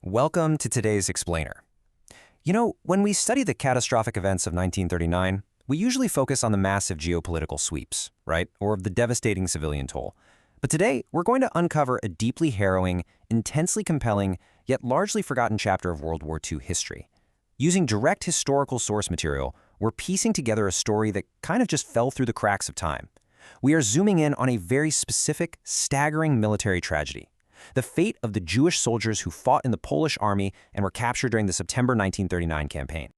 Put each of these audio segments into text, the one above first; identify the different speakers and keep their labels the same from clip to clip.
Speaker 1: Welcome to today's Explainer. You know, when we study the catastrophic events of 1939, we usually focus on the massive geopolitical sweeps, right? Or the devastating civilian toll. But today, we're going to uncover a deeply harrowing, intensely compelling, yet largely forgotten chapter of World War II history. Using direct historical source material, we're piecing together a story that kind of just fell through the cracks of time. We are zooming in on a very specific, staggering military tragedy. The fate of the Jewish soldiers who fought in the Polish army and were captured during the September 1939 campaign.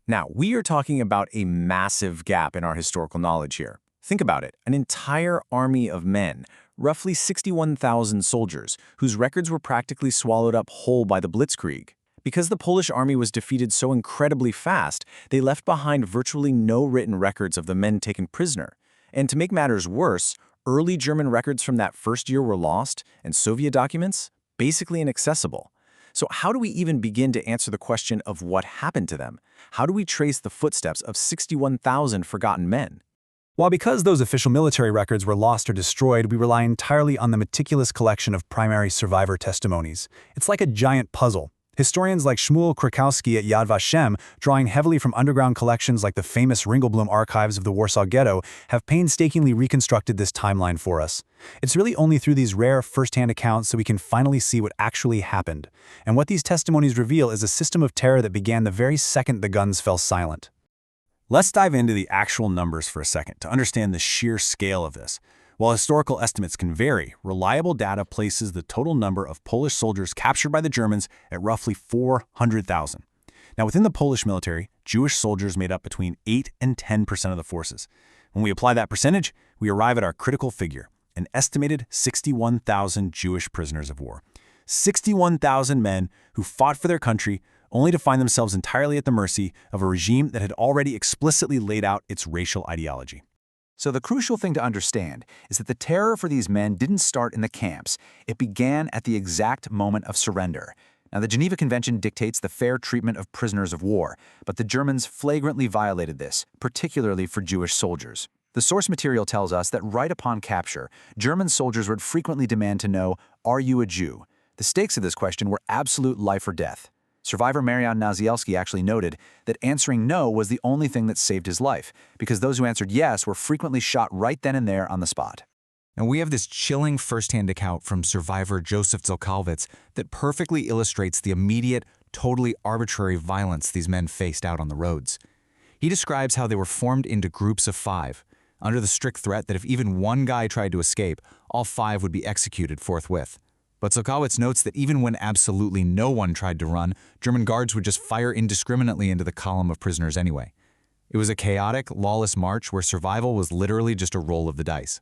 Speaker 2: Now, we are talking about a massive gap in our historical knowledge here. Think about it, an entire army of men, roughly 61,000 soldiers, whose records were practically swallowed up whole by the Blitzkrieg. Because the Polish army was defeated so incredibly fast, they left behind virtually no written records of the men taken prisoner. And to make matters worse, early German records from that first year were lost, and Soviet documents, basically inaccessible. So how do we even begin to answer the question of what happened to them? How do we trace the footsteps of 61,000 forgotten men?
Speaker 3: While because those official military records were lost or destroyed, we rely entirely on the meticulous collection of primary survivor testimonies. It's like a giant puzzle. Historians like Shmuel Krakowski at Yad Vashem, drawing heavily from underground collections like the famous Ringelblum archives of the Warsaw Ghetto, have painstakingly reconstructed this timeline for us. It's really only through these rare first-hand accounts that we can finally see what actually happened. And what these testimonies reveal is a system of terror that began the very second the guns fell silent.
Speaker 2: Let's dive into the actual numbers for a second to understand the sheer scale of this. While historical estimates can vary, reliable data places the total number of Polish soldiers captured by the Germans at roughly 400,000. Now, within the Polish military, Jewish soldiers made up between 8 and 10% of the forces. When we apply that percentage, we arrive at our critical figure, an estimated 61,000 Jewish prisoners of war. 61,000 men who fought for their country only to find themselves entirely at the mercy of a regime that had already explicitly laid out its racial ideology.
Speaker 4: So the crucial thing to understand is that the terror for these men didn't start in the camps. It began at the exact moment of surrender. Now, the Geneva Convention dictates the fair treatment of prisoners of war, but the Germans flagrantly violated this, particularly for Jewish soldiers. The source material tells us that right upon capture, German soldiers would frequently demand to know, "Are you a Jew?" The stakes of this question were absolute life or death. Survivor Marian Nazielski actually noted that answering no was the only thing that saved his life, because those who answered yes were frequently shot right then and there on the spot.
Speaker 5: And we have this chilling first-hand account from survivor Joseph Zelkowicz that perfectly illustrates the immediate, totally arbitrary violence these men faced out on the roads. He describes how they were formed into groups of 5, under the strict threat that if even one guy tried to escape, all 5 would be executed forthwith. But Zelkowicz notes that even when absolutely no one tried to run, German guards would just fire indiscriminately into the column of prisoners anyway. It was a chaotic, lawless march where survival was literally just a roll of the dice.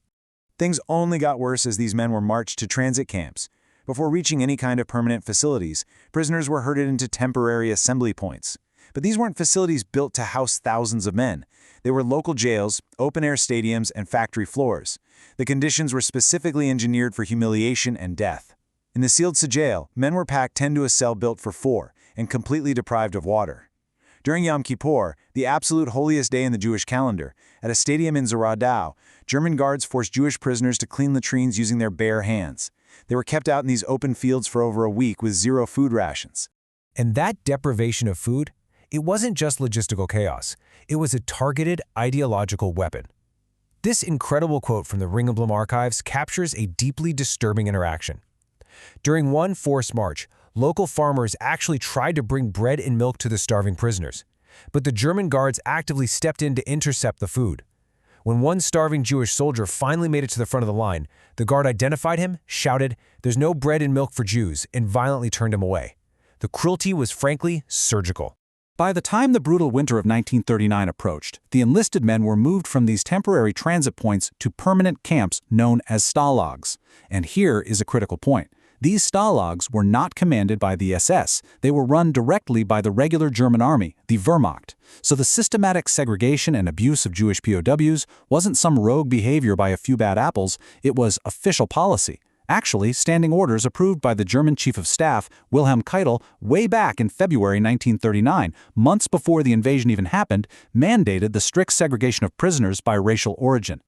Speaker 2: Things only got worse as these men were marched to transit camps. Before reaching any kind of permanent facilities, prisoners were herded into temporary assembly points. But these weren't facilities built to house thousands of men. They were local jails, open-air stadiums, and factory floors. The conditions were specifically engineered for humiliation and death. In the sealed jail, men were packed 10 to a cell built for 4 and completely deprived of water. During Yom Kippur, the absolute holiest day in the Jewish calendar, at a stadium in Zaradau, German guards forced Jewish prisoners to clean latrines using their bare hands. They were kept out in these open fields for over a week with 0 food rations.
Speaker 6: And that deprivation of food, it wasn't just logistical chaos. It was a targeted ideological weapon. This incredible quote from the Ringelblum archives captures a deeply disturbing interaction. During one forced march, local farmers actually tried to bring bread and milk to the starving prisoners, but the German guards actively stepped in to intercept the food. When one starving Jewish soldier finally made it to the front of the line, the guard identified him, shouted, "There's no bread and milk for Jews," and violently turned him away. The cruelty was frankly surgical.
Speaker 4: By the time the brutal winter of 1939 approached, the enlisted men were moved from these temporary transit points to permanent camps known as stalags. And here is a critical point. These stalags were not commanded by the SS. They were run directly by the regular German army, the Wehrmacht. So the systematic segregation and abuse of Jewish POWs wasn't some rogue behavior by a few bad apples, it was official policy. Actually, standing orders approved by the German Chief of Staff, Wilhelm Keitel, way back in February 1939, months before the invasion even happened, mandated the strict segregation of prisoners by racial origin.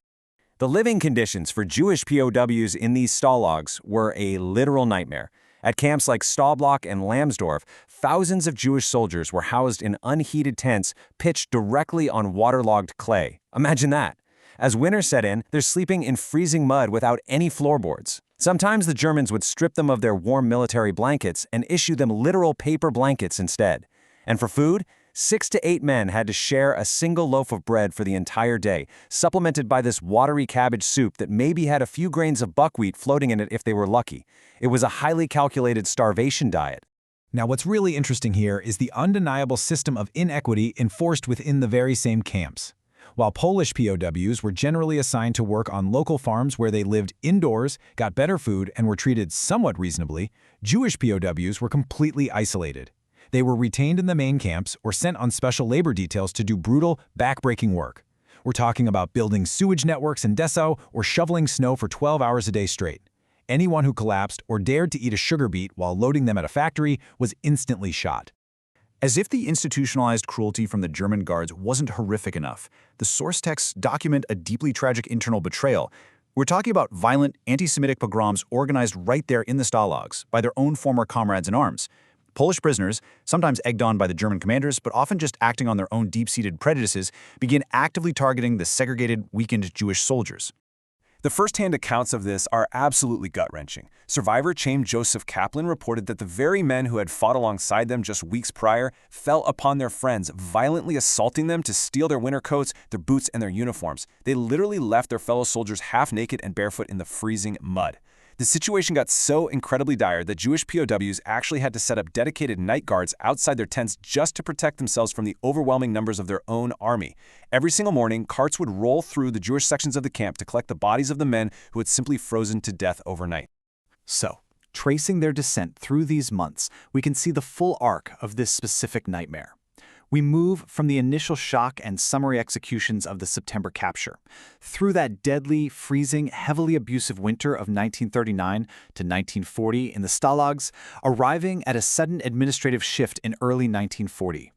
Speaker 1: The living conditions for Jewish POWs in these stalags were a literal nightmare. At camps like Staublock and Lambsdorff, thousands of Jewish soldiers were housed in unheated tents pitched directly on waterlogged clay. Imagine that. As winter set in, they're sleeping in freezing mud without any floorboards. Sometimes the Germans would strip them of their warm military blankets and issue them literal paper blankets instead. And for food, 6 to 8 men had to share a single loaf of bread for the entire day, supplemented by this watery cabbage soup that maybe had a few grains of buckwheat floating in it if they were lucky. It was a highly calculated starvation diet.
Speaker 3: Now, what's really interesting here is the undeniable system of inequity enforced within the very same camps. While Polish POWs were generally assigned to work on local farms where they lived indoors, got better food, and were treated somewhat reasonably, Jewish POWs were completely isolated. They were retained in the main camps or sent on special labor details to do brutal, back-breaking work. We're talking about building sewage networks in Dessau or shoveling snow for 12 hours a day straight. Anyone who collapsed or dared to eat a sugar beet while loading them at a factory was instantly shot.
Speaker 2: As if the institutionalized cruelty from the German guards wasn't horrific enough, the source texts document a deeply tragic internal betrayal. We're talking about violent, anti-Semitic pogroms organized right there in the Stalags by their own former comrades in arms. Polish prisoners, sometimes egged on by the German commanders, but often just acting on their own deep-seated prejudices, begin actively targeting the segregated, weakened Jewish soldiers.
Speaker 7: The first-hand accounts of this are absolutely gut-wrenching. Survivor Chaim Joseph Kaplan reported that the very men who had fought alongside them just weeks prior fell upon their friends, violently assaulting them to steal their winter coats, their boots, and their uniforms. They literally left their fellow soldiers half-naked and barefoot in the freezing mud. The situation got so incredibly dire that Jewish POWs actually had to set up dedicated night guards outside their tents just to protect themselves from the overwhelming numbers of their own army. Every single morning, carts would roll through the Jewish sections of the camp to collect the bodies of the men who had simply frozen to death overnight.
Speaker 8: So, tracing their descent through these months, we can see the full arc of this specific nightmare. We move from the initial shock and summary executions of the September capture, through that deadly, freezing, heavily abusive winter of 1939 to 1940 in the Stalags, arriving at a sudden administrative shift in early 1940.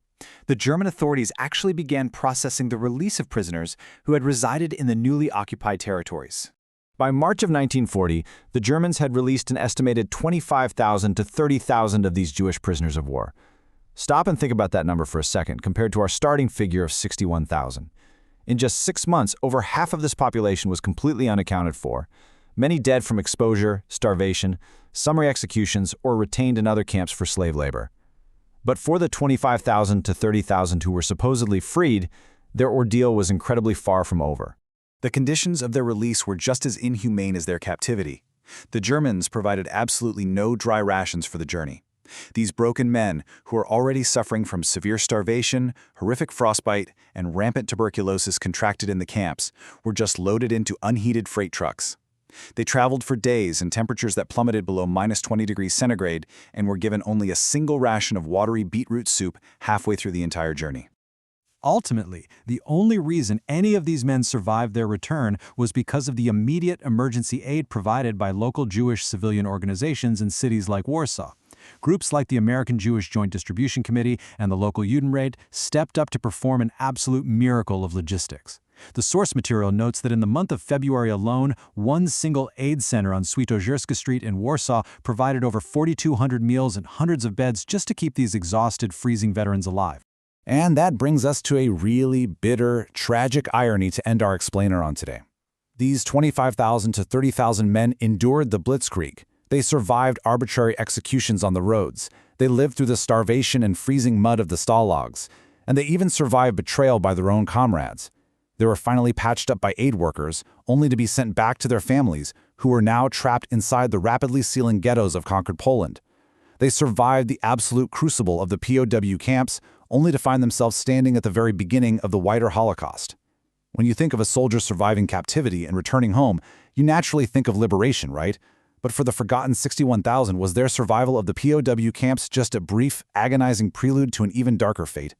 Speaker 8: The German authorities actually began processing the release of prisoners who had resided in the newly occupied territories. By March of 1940, the Germans had released an estimated 25,000 to 30,000 of these Jewish prisoners of war. Stop and think about that number for a second compared to our starting figure of 61,000. In just 6 months, over half of this population was completely unaccounted for, many dead from exposure, starvation, summary executions, or retained in other camps for slave labor. But for the 25,000 to 30,000 who were supposedly freed, their ordeal was incredibly far from over.
Speaker 2: The conditions of their release were just as inhumane as their captivity. The Germans provided absolutely no dry rations for the journey. These broken men, who were already suffering from severe starvation, horrific frostbite, and rampant tuberculosis contracted in the camps, were just loaded into unheated freight trucks. They traveled for days in temperatures that plummeted below -20°C and were given only a single ration of watery beetroot soup halfway through the entire journey.
Speaker 3: Ultimately, the only reason any of these men survived their return was because of the immediate emergency aid provided by local Jewish civilian organizations in cities like Warsaw. Groups like the American Jewish Joint Distribution Committee and the local Judenrat stepped up to perform an absolute miracle of logistics. The source material notes that in the month of February alone, one single aid center on Świętojerskie Street in Warsaw provided over 4,200 meals and hundreds of beds just to keep these exhausted, freezing veterans alive.
Speaker 4: And that brings us to a really bitter, tragic irony to end our explainer on today. These 25,000 to 30,000 men endured the Blitzkrieg. They survived arbitrary executions on the roads. They lived through the starvation and freezing mud of the Stalags. And they even survived betrayal by their own comrades. They were finally patched up by aid workers, only to be sent back to their families, who were now trapped inside the rapidly sealing ghettos of conquered Poland. They survived the absolute crucible of the POW camps, only to find themselves standing at the very beginning of the wider Holocaust. When you think of a soldier surviving captivity and returning home, you naturally think of liberation, right? But for the forgotten 61,000, was their survival of the POW camps just a brief, agonizing prelude to an even darker fate?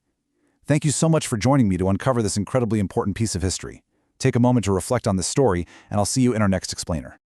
Speaker 4: Thank you so much for joining me to uncover this incredibly important piece of history. Take a moment to reflect on this story, and I'll see you in our next explainer.